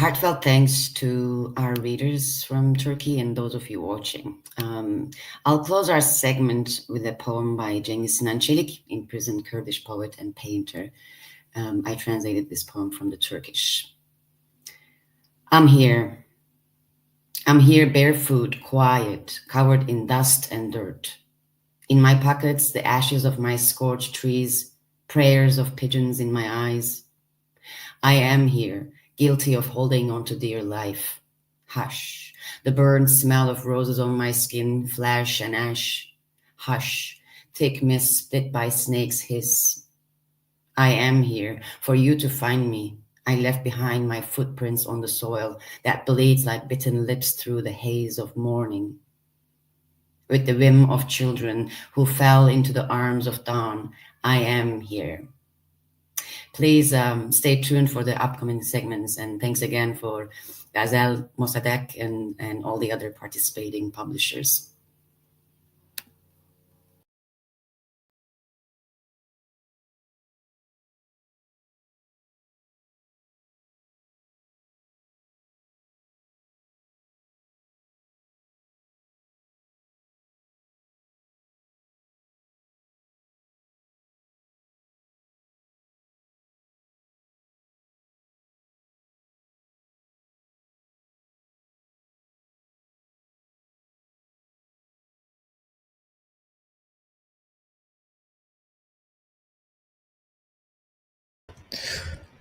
Heartfelt thanks to our readers from Turkey and those of you watching. I'll close our segment with a poem by Cengiz Sinan Çelik, imprisoned Kurdish poet and painter. I translated this poem from the Turkish. I'm here. I'm here barefoot, quiet, covered in dust and dirt. In my pockets, the ashes of my scorched trees, prayers of pigeons in my eyes. I am here, guilty of holding on to dear life. Hush, the burned smell of roses on my skin, flesh and ash. Hush, thick mist split by snakes hiss. I am here for you to find me. I left behind my footprints on the soil that bleeds like bitten lips through the haze of morning. With the whim of children who fell into the arms of dawn, I am here. Please stay tuned for the upcoming segments, and thanks again for Gazel Mossadegh and all the other participating publishers.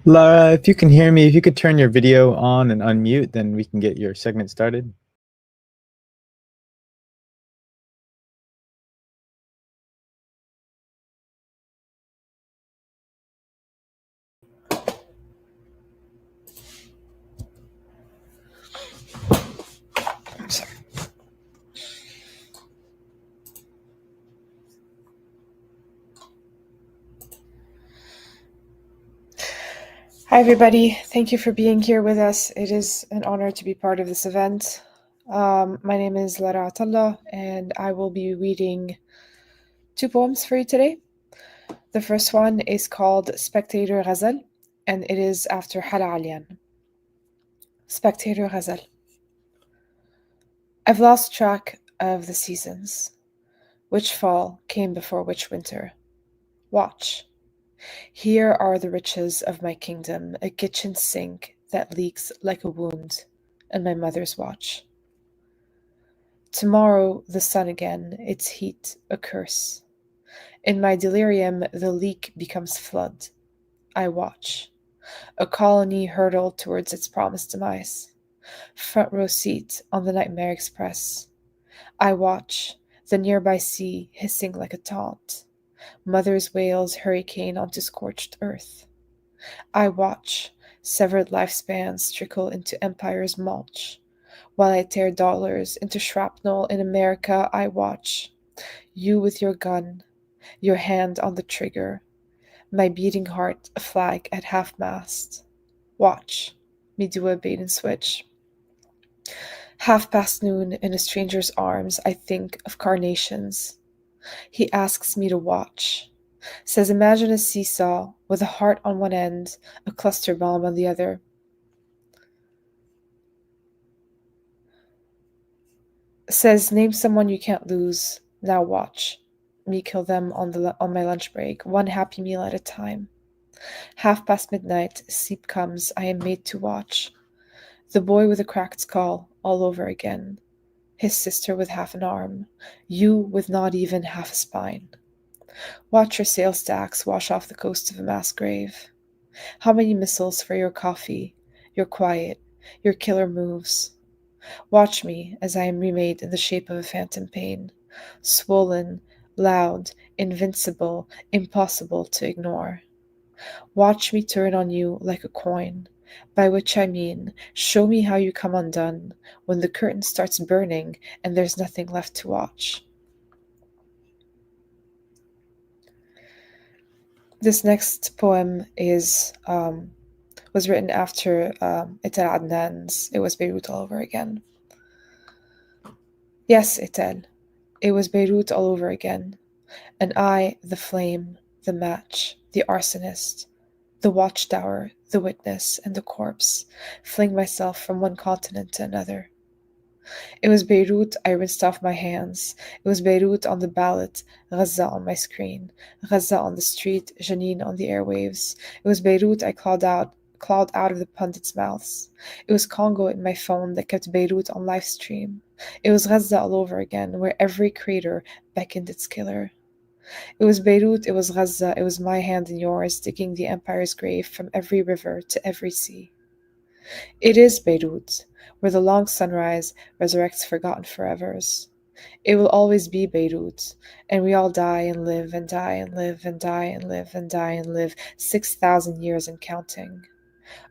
Lara, if you can hear me, if you could turn your video on and unmute, then we can get your segment started. Sorry. Hi, everybody. Thank you for being here with us. It is an honor to be part of this event. My name is Lara Atallah, and I will be reading 2 poems for you today. The first one is called Spectator Ghazal, and it is after Hala Alian. Spectator Ghazal. I've lost track of the seasons. Which fall came before which winter? Watch. Here are the riches of my kingdom, a kitchen sink that leaks like a wound, and my mother's watch. Tomorrow the sun again, its heat a curse. In my delirium the leak becomes flood. I watch. A colony hurtle towards its promised demise. Front row seat on the Nightmare Express. I watch. The nearby sea hissing like a taunt. Mother's wails hurricane onto scorched earth. I watch. Severed lifespans trickle into empire's mulch. While I tear dollars into shrapnel in America, I watch. You with your gun, your hand on the trigger. My beating heart a flag at half-mast. Watch. Me do a bait and switch. noon, in a stranger's arms, I think of carnations. He asks me to watch. Says imagine a seesaw with a heart on one end, a cluster bomb on the other. Says name someone you can't lose. Now watch. Me kill them on my lunch break, one happy meal at a time. midnight, sleep comes, I am made to watch. The boy with a cracked skull, all over again. His sister with half an arm. You with not even half a spine. Watch your sail stacks wash off the coast of a mass grave. How many missiles for your coffee, your quiet, your killer moves? Watch me as I am remade in the shape of a phantom pain, swollen, loud, invincible, impossible to ignore. Watch me turn on you like a coin, by which I mean, show me how you come undone when the curtain starts burning and there's nothing left to watch. This next poem was written after Etel Adnan's It Was Beirut All Over Again. Yes, Etel, it was Beirut all over again, and I, the flame, the match, the arsonist, The watchtower, the witness, and the corpse, fling myself from one continent to another. It was Beirut I rinsed off my hands. It was Beirut on the ballot, Gaza on my screen, Gaza on the street, Janine on the airwaves. It was Beirut I clawed out of the pundits' mouths. It was Congo in my phone that kept Beirut on live stream. It was Gaza all over again, where every crater beckoned its killer. It was Beirut, it was Gaza, it was my hand and yours digging the empire's grave from every river to every sea. It is Beirut, where the long sunrise resurrects forgotten forevers. It will always be Beirut, and we all die and live and die and live and die and live and die and live 6,000 years and counting.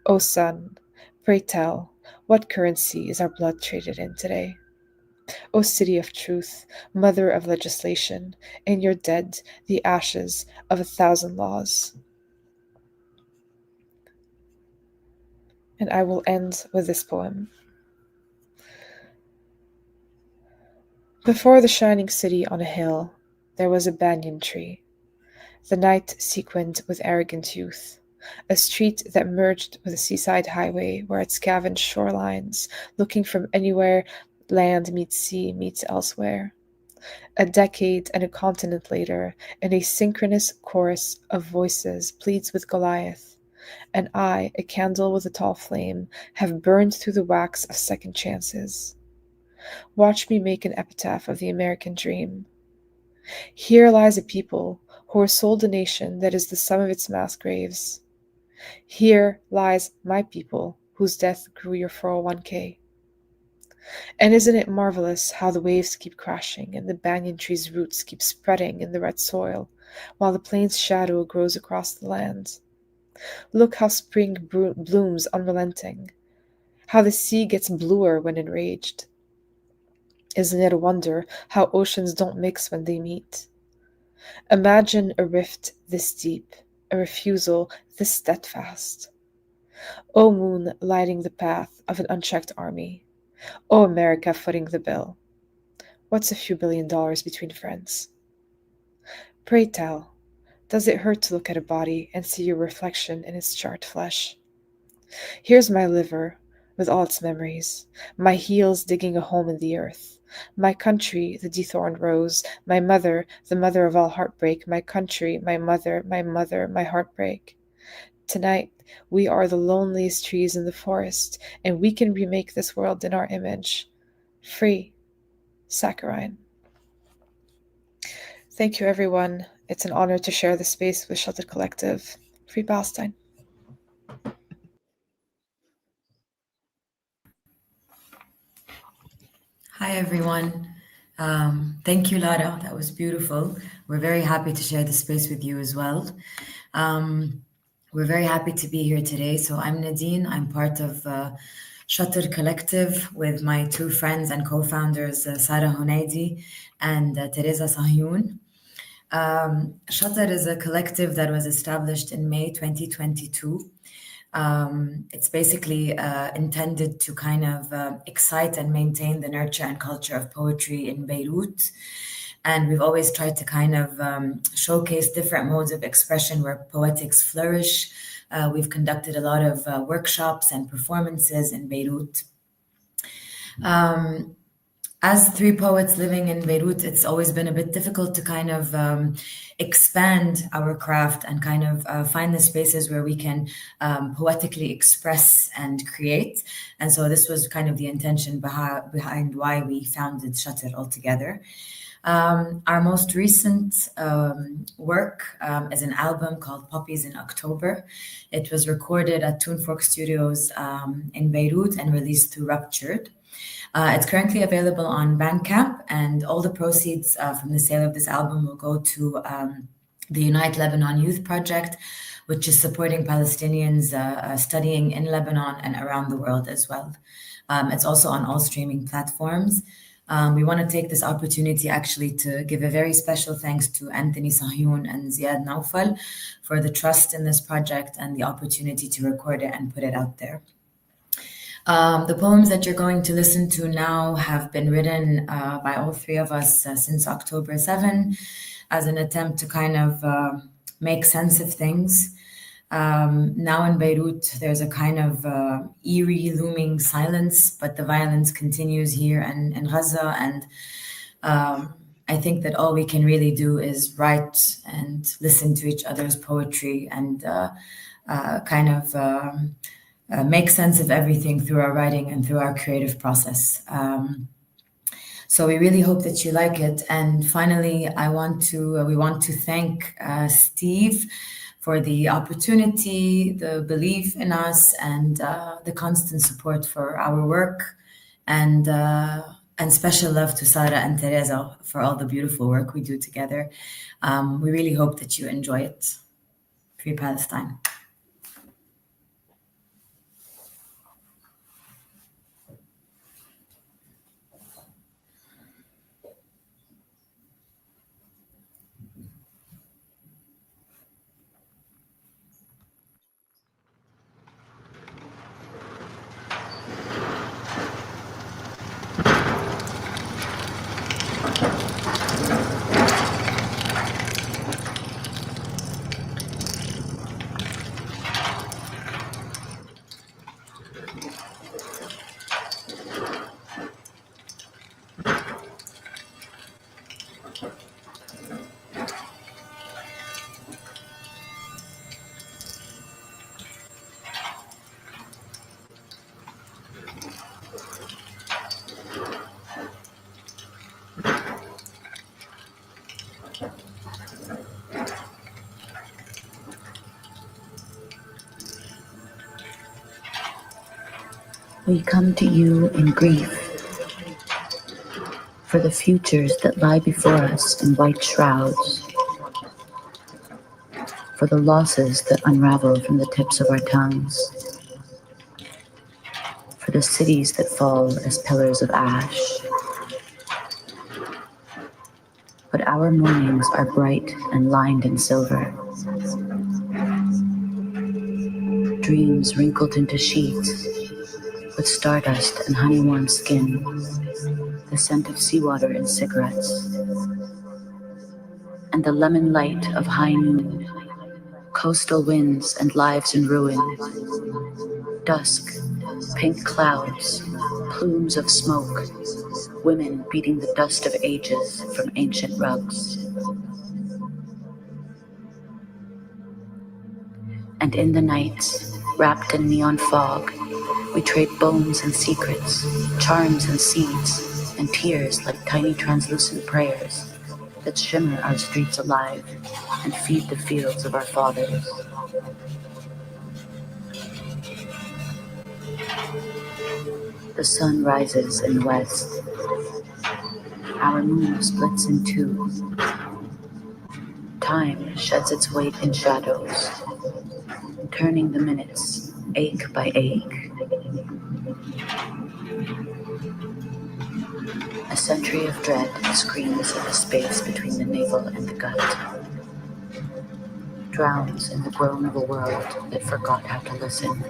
O sun, pray tell, what currency is our blood traded in today? O city of truth, mother of legislation, in your dead, the ashes of 1,000 laws. And I will end with this poem. Before the shining city on a hill, there was a banyan tree, the night sequined with arrogant youth, a street that merged with a seaside highway where it scavenged shorelines, looking from anywhere land meets sea meets elsewhere. A decade and a continent later, an asynchronous chorus of voices pleads with Goliath, and I, a candle with a tall flame, have burned through the wax of second chances. Watch me make an epitaph of the American dream. Here lies a people who are sold a nation that is the sum of its mass graves. Here lies my people whose death grew your 401k. And isn't it marvelous how the waves keep crashing and the banyan tree's roots keep spreading in the red soil, while the plain's shadow grows across the land? Look how spring blooms unrelenting, how the sea gets bluer when enraged. Isn't it a wonder how oceans don't mix when they meet? Imagine a rift this deep, a refusal this steadfast. O moon lighting the path of an unchecked army. O America footing the bill. What's a few $1 billion between friends? Pray tell, does it hurt to look at a body and see your reflection in its charred flesh? Here's my liver, with all its memories, my heels digging a home in the earth, my country, the dethorned rose, my mother, the mother of all heartbreak, my country, my mother, my heartbreak. Tonight, we are the loneliest trees in the forest, and we can remake this world in our image. Free, saccharine. Thank you, everyone. It's an honor to share the space with Sheltered Collective. Free Palestine. Hi, everyone. Thank you, Lara. That was beautiful. We're very happy to share the space with you as well. We're very happy to be here today. So I'm Nadine. I'm part of Shutter Collective with my two friends and co-founders, Sarah Hunaidi and Teresa Sahyoun. Shutter is a collective that was established in May 2022. It's basically intended to kind of excite and maintain the nurture and culture of poetry in Beirut. And we've always tried to kind of showcase different modes of expression where poetics flourish. We've conducted a lot of workshops and performances in Beirut. As three poets living in Beirut, it's always been a bit difficult to kind of expand our craft and kind of find the spaces where we can poetically express and create. And so this was kind of the intention behind why we founded Shutter altogether. Our most recent work is an album called Poppies in October. It was recorded at Toon Fork Studios in Beirut and released through Ruptured. It's currently available on Bandcamp, and all the proceeds from the sale of this album will go to the Unite Lebanon Youth Project, which is supporting Palestinians studying in Lebanon and around the world as well. It's also on all streaming platforms. We want to take this opportunity actually to give a very special thanks to Anthony Sahyoun and Ziad Naufal for the trust in this project and the opportunity to record it and put it out there. The poems that you're going to listen to now have been written by all three of us since October 7 as an attempt to kind of make sense of things. Now in Beirut, there's a kind of eerie, looming silence, but the violence continues here in Gaza. And I think that all we can really do is write and listen to each other's poetry and kind of make sense of everything through our writing and through our creative process. So we really hope that you like it. And finally, we want to thank Steve for the opportunity, the belief in us, and the constant support for our work. And special love to Sara and Teresa for all the beautiful work we do together. We really hope that you enjoy it. Free Palestine. We come to you in grief for the futures that lie before us in white shrouds, for the losses that unravel from the tips of our tongues, for the cities that fall as pillars of ash. But our mornings are bright and lined in silver. Dreams wrinkled into sheets with stardust and honey-warm skin, the scent of seawater and cigarettes, and the lemon light of high noon, coastal winds and lives in ruin, dusk, pink clouds, plumes of smoke, women beating the dust of ages from ancient rugs. And in the night, wrapped in neon fog, we trade bones and secrets, charms and seeds, and tears like tiny translucent prayers that shimmer our streets alive and feed the fields of our fathers. The sun rises in the west. Our moon splits in two. Time sheds its weight in shadows, turning the minutes ache by ache. A century of dread screams at the space between the navel and the gut, drowns in the groan of a world that forgot how to listen.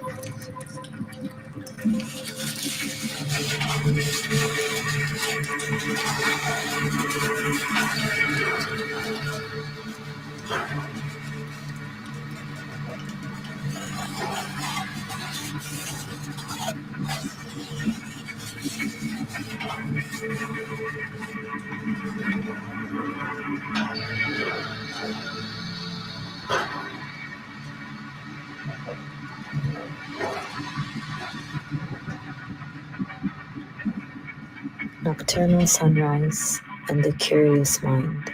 Nocturnal sunrise and the curious mind,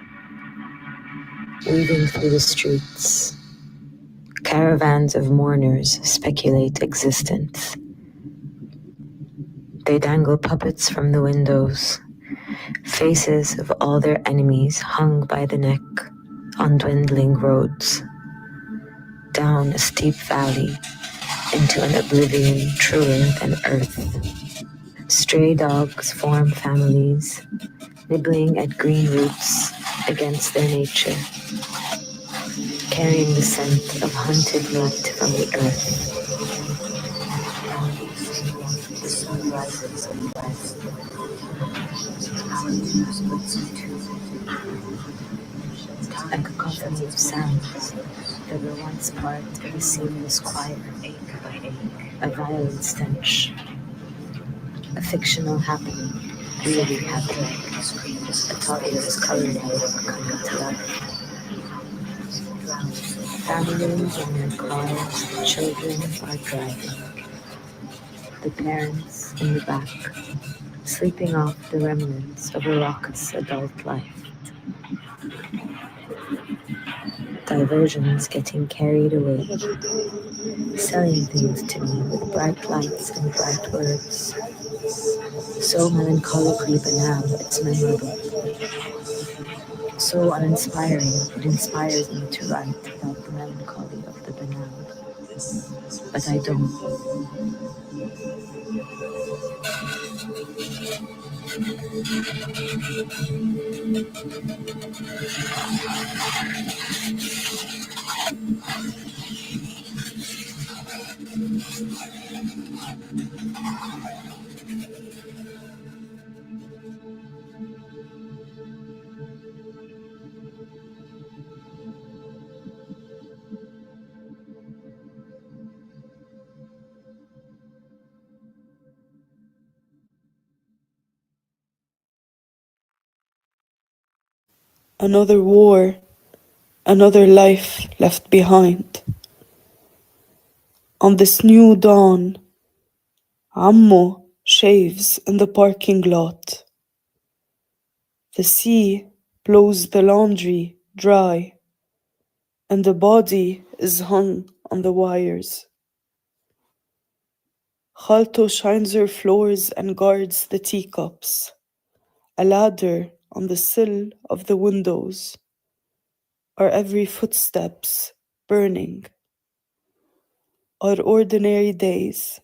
weaving through the streets. Caravans of mourners speculate existence. They dangle puppets from the windows, faces of all their enemies hung by the neck on dwindling roads, down a steep valley into an oblivion truer than earth. Stray dogs form families, nibbling at green roots against their nature, carrying the scent of hunted meat from the earth. The sun rises in the west. Our moon A cacophony of sounds that were once part of a seamless choir, a violent stench, a fictional happening, really happening, a toddler's coloring book coming to life. Families in their cars, children are driving, the parents in the back, sleeping off the remnants of a raucous adult life. Diversions getting carried away, selling things to me with bright lights and bright words. So melancholically banal, it's memorable. So uninspiring, it inspires me to write about the melancholy of the banal. But I don't. Another war, another life left behind. On this new dawn, Ammo shaves in the parking lot. The sea blows the laundry dry, and the body is hung on the wires. Khalto shines her floors and guards the teacups, a ladder on the sill of the windows, our every footsteps burning. Our ordinary days,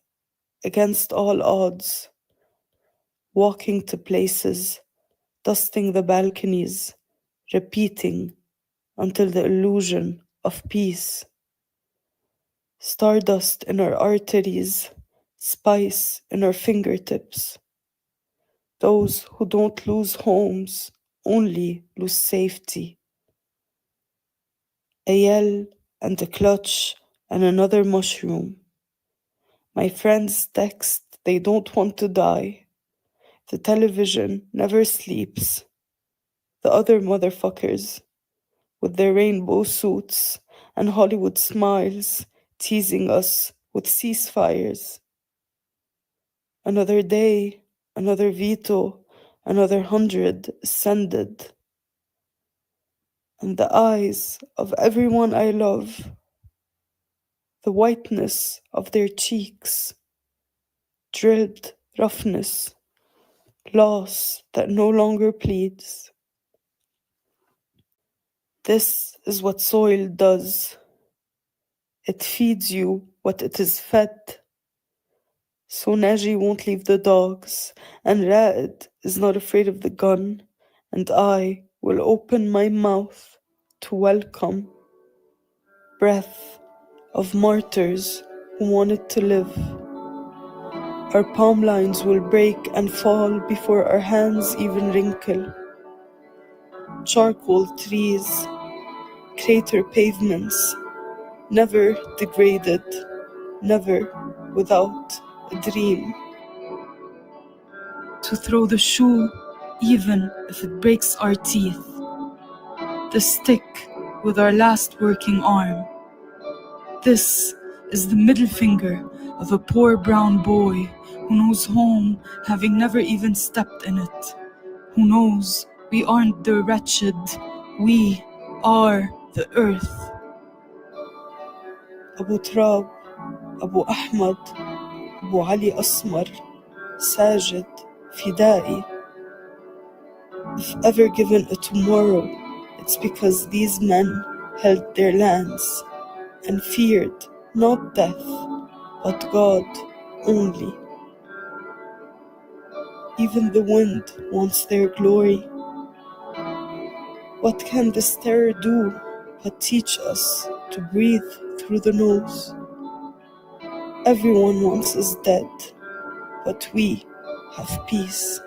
against all odds, walking to places, dusting the balconies, repeating until the illusion of peace. Stardust in our arteries, spice in our fingertips. Those who don't lose homes only lose safety. A yell and a clutch and another mushroom. My friends text they don't want to die. The television never sleeps. The other motherfuckers with their rainbow suits and Hollywood smiles teasing us with ceasefires. Another day, another veto, another 100 ascended. And the eyes of everyone I love, the whiteness of their cheeks, drilled roughness, loss that no longer pleads. This is what soil does. It feeds you what it is fed. So Naji won't leave the dogs, and Ra'id is not afraid of the gun, and I will open my mouth to welcome breath of martyrs who wanted to live. Our palm lines will break and fall before our hands even wrinkle. Charcoal trees, crater pavements, never degraded, never without a dream. To throw the shoe, even if it breaks our teeth. The stick with our last working arm. This is the middle finger of a poor brown boy who knows home having never even stepped in it. Who knows we aren't the wretched, we are the earth. Abu Trab, Abu Ahmad, Abu Ali Asmar, Sajid, Fidai. If ever given a tomorrow, it's because these men held their lands and feared not death, but God only. Even the wind wants their glory. What can this terror do but teach us to breathe through the nose? Everyone wants us dead, but we have peace.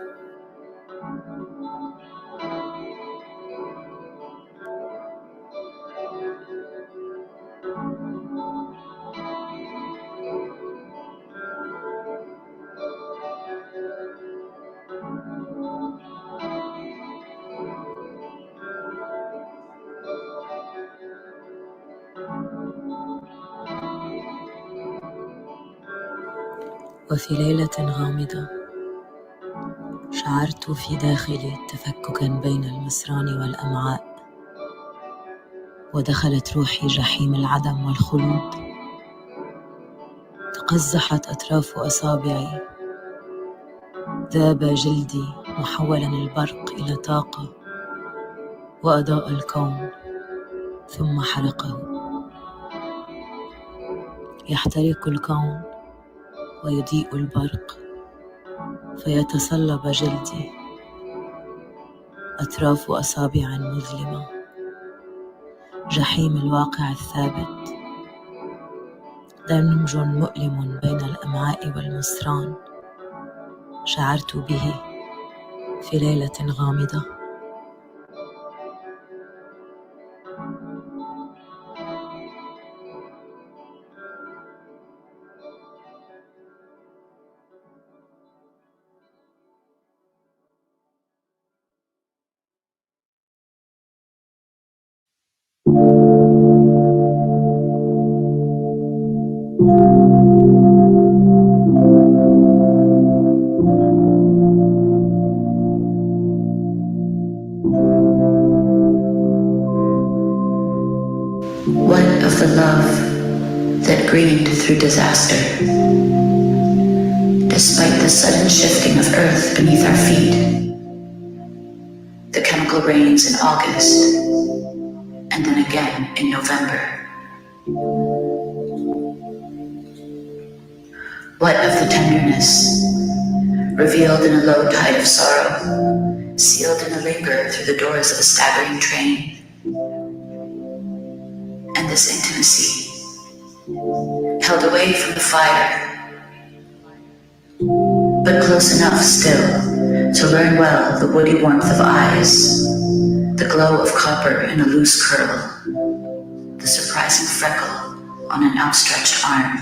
وفي ليلة غامضة شعرت في داخلي تفككا بين المصران والأمعاء، ودخلت روحي جحيم العدم والخلود. تقزحت أطراف أصابعي، ذاب جلدي محولا البرق إلى طاقة، وأضاء الكون ثم حرقه. يحترق الكون ويضيء البرق، فيتصلب جلدي، أطراف أصابع مظلمة، جحيم الواقع الثابت، دمج مؤلم بين الأمعاء والمصران شعرت به في ليلة غامضة. What of the love that greened through disaster? Despite the sudden shifting of earth beneath our feet, the chemical rains in August, and then again in November. What of the tenderness, revealed in a low tide of sorrow, sealed in a linger through the doors of a staggering train? And this intimacy, held away from the fire, but close enough still to learn well the woody warmth of eyes, the glow of copper in a loose curl, the surprising freckle on an outstretched arm.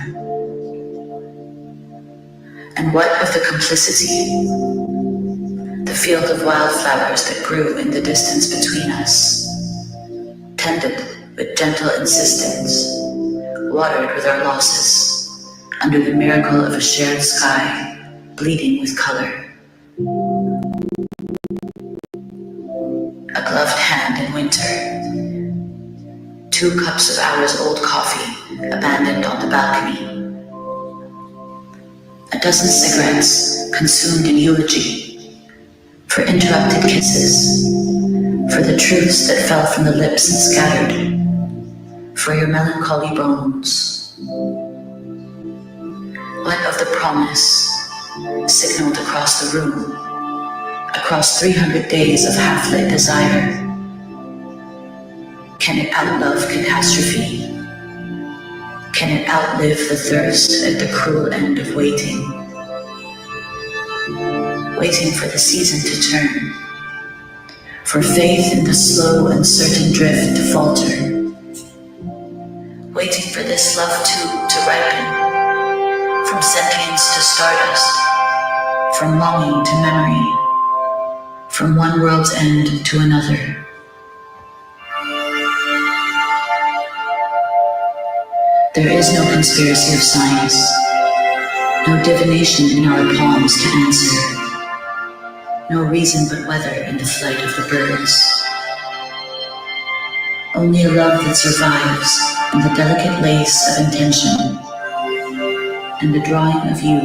And what of the complicity, the field of wildflowers that grew in the distance between us, tended with gentle insistence, watered with our losses, under the miracle of a shared sky, bleeding with color. A gloved hand in winter, 2 cups of hours old coffee abandoned on the balcony, a dozen cigarettes consumed in eulogy, for interrupted kisses, for the truths that fell from the lips and scattered, for your melancholy bones. What of the promise, signaled across the room, across 300 days of half-lit desire? Can it outlove catastrophe? Can it outlive the thirst at the cruel end of waiting? Waiting for the season to turn, for faith in the slow and certain drift to falter, waiting for this love too to ripen, from sentience to stardust, from longing to memory, from one world's end to another. There is no conspiracy of science, no divination in our palms to answer, no reason but weather in the flight of the birds. Only a love that survives in the delicate lace of intention and the drawing of you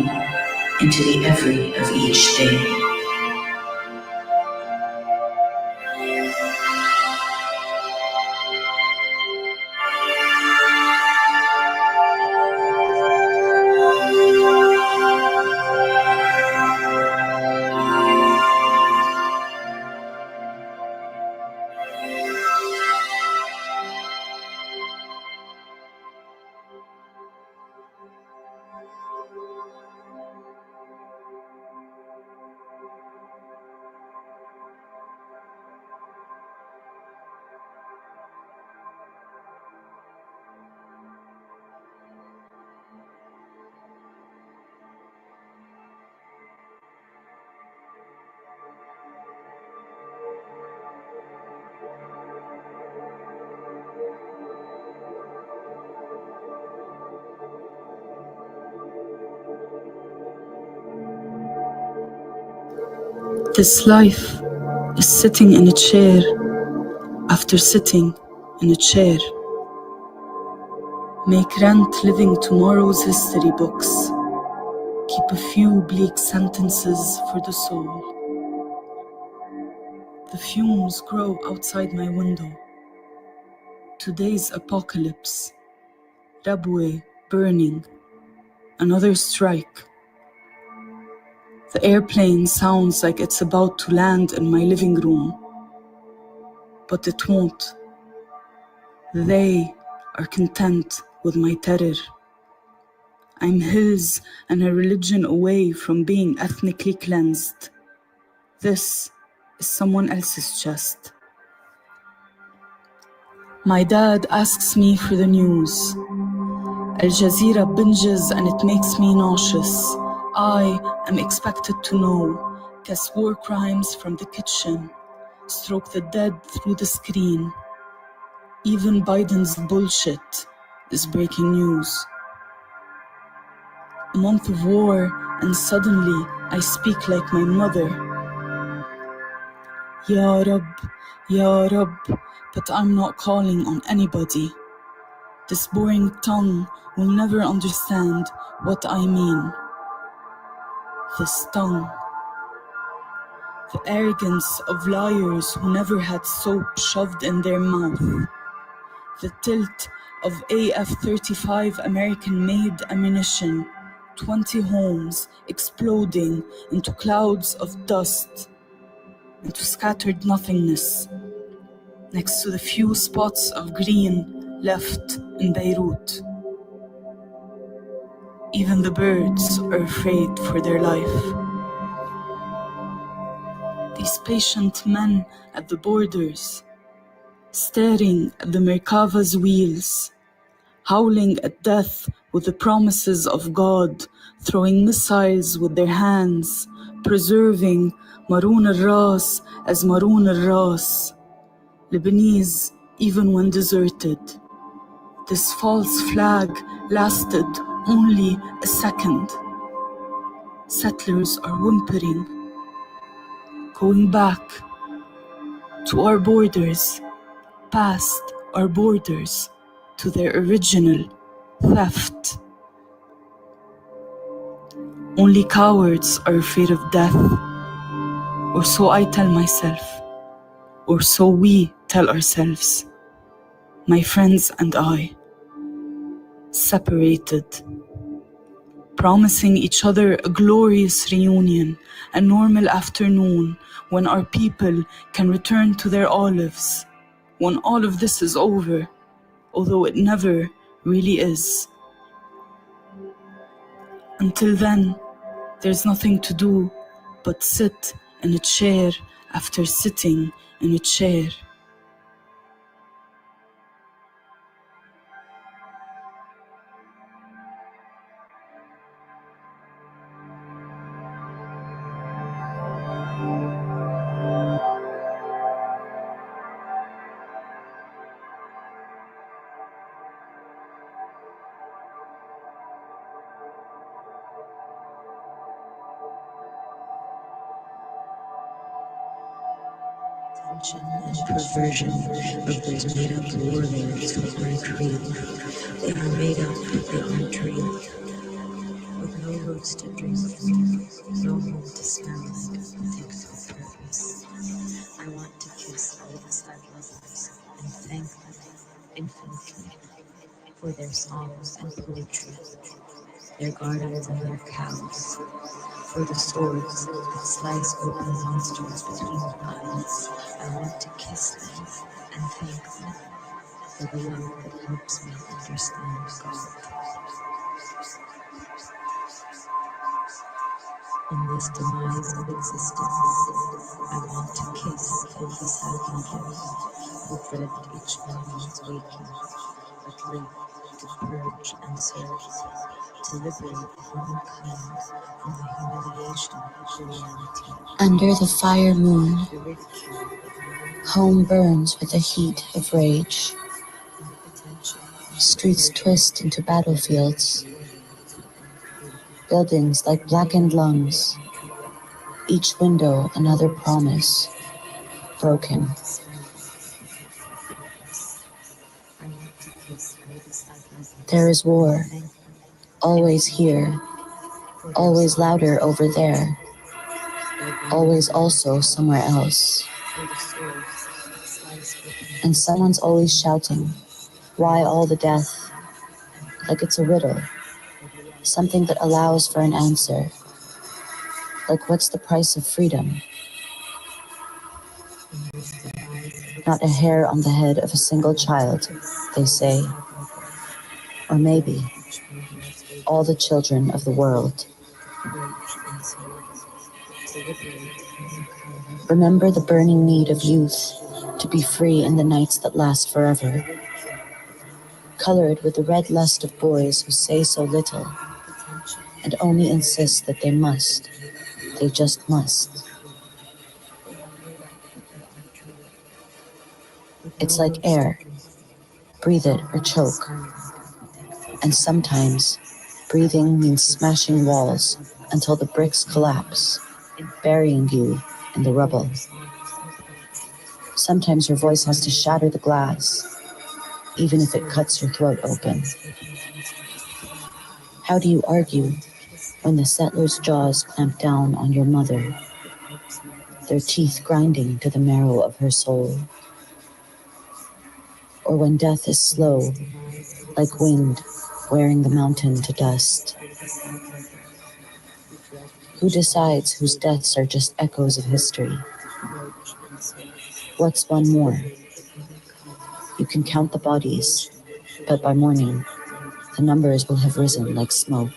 into the every of each day. This life is sitting in a chair after sitting in a chair. Make rent living tomorrow's history books. Keep a few bleak sentences for the soul. The fumes grow outside my window. Today's apocalypse. Rabway burning. Another strike. The airplane sounds like it's about to land in my living room. But it won't. They are content with my terror. I'm his and a religion away from being ethnically cleansed. This is someone else's chest. My dad asks me for the news. Al Jazeera binges and it makes me nauseous. I am expected to know. Guess war crimes from the kitchen. Stroke the dead through the screen. Even Biden's bullshit is breaking news. A month of war and suddenly I speak like my mother. Ya Rab, but I'm not calling on anybody. This boring tongue will never understand what I mean. This tongue. The arrogance of liars who never had soap shoved in their mouth. The tilt of AF-35 American-made ammunition. 20 homes exploding into clouds of dust, into scattered nothingness, next to the few spots of green left in Beirut. Even the birds are afraid for their life. These patient men at the borders, staring at the Merkava's wheels, howling at death with the promises of God, throwing missiles with their hands, preserving Maroon al-Ras as Maroon al-Ras, Lebanese even when deserted. This false flag lasted only a second. Settlers are whimpering, going back to our borders, past our borders, to their original theft. Only cowards are afraid of death, or so I tell myself, or so we tell ourselves, my friends and I, separated, promising each other a glorious reunion, a normal afternoon when our people can return to their olives, when all of this is over, although it never really is. Until then, there's nothing to do but sit in a chair after sitting in a chair. Tension and perversion of those made up warlords who aren't real. They are made up, they aren't real. With no roots to drink, no home to smell like, things with purpose. I want to kiss all the sad lovers and thank them infinitely for their songs and poetry, their gardens and their cows, for the swords that slice open monsters between the eyes. I want to kiss them and thank them for the love that helps me understand God. In this demise of existence, I want to kiss every sad mother who dread each moment's waking, but live to purge and serve, to liberate humankind from the humiliation of reality. Under the fire moon, The ridicule of knowing home burns with the heat of rage. and potential Streets twist into battlefields, warlords who aren't real. buildings like blackened lungs, Each window another promise, broken. There is war, always here, always louder over there, always also somewhere else. And someone's always shouting, why all the death? Like it's a riddle, something that allows for an answer. Like what's the price of freedom? Not a hair on the head of a single child, they say. Or maybe all the children of the world. Remember the burning need of youth to be free in the nights that last forever. Colored with the red lust of boys who say so little and only insist that they must. They just must. It's like air. Breathe it or choke. And sometimes breathing means smashing walls until the bricks collapse, burying you in the rubble. Sometimes your voice has to shatter the glass, even if it cuts your throat open. How do you argue when the settler's jaws clamp down on your mother, their teeth grinding to the marrow of her soul? Or when death is slow, like wind wearing the mountain to dust? Who decides whose deaths are just echoes of history? What's one more? You can count the bodies, but by morning, the numbers will have risen like smoke.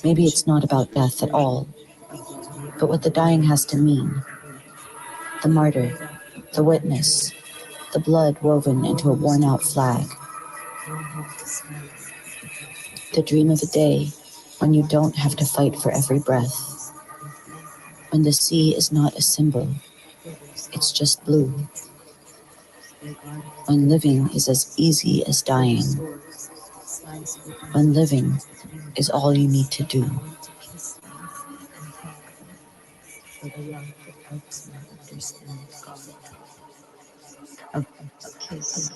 Maybe it's not about death at all, but what the dying has to mean. The martyr, the witness, the blood woven into a worn-out flag. To dream of a day when you don't have to fight for every breath. When the sea is not a symbol, it's just blue. When living is as easy as dying. When living is all you need to do.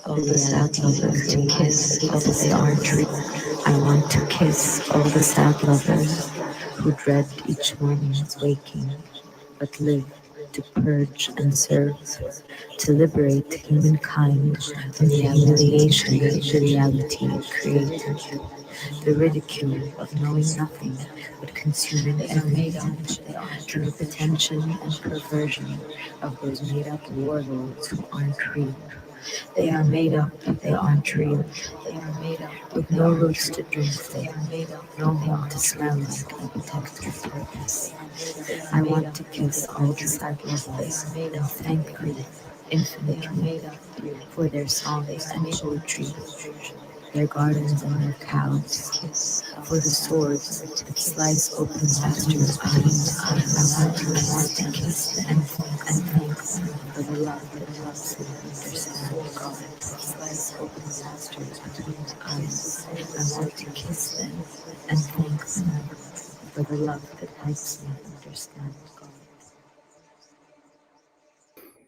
All the sad lovers to kiss, although they aren't real. I want to kiss all the sad lovers who dread each morning's waking, but live to purge and serve, to liberate humankind from the humiliation of the reality it created, the ridicule of knowing nothing but consuming everything, and the pretension and perversion of those made-up warlords who aren't real. They are made up, but they aren't real. They are made up with no roots to drink. They are made up, no home to smell like and protect their purpose. I want to kiss all the sad lovers and thank them infinitely for their songs and poetry, their gardens and their cows, for the swords that slice open pastures between. I want to kiss them and thank them for the love that helps them understand God. Slice open pastures between eyes. I want to kiss them and thank them for the love that helps me understand.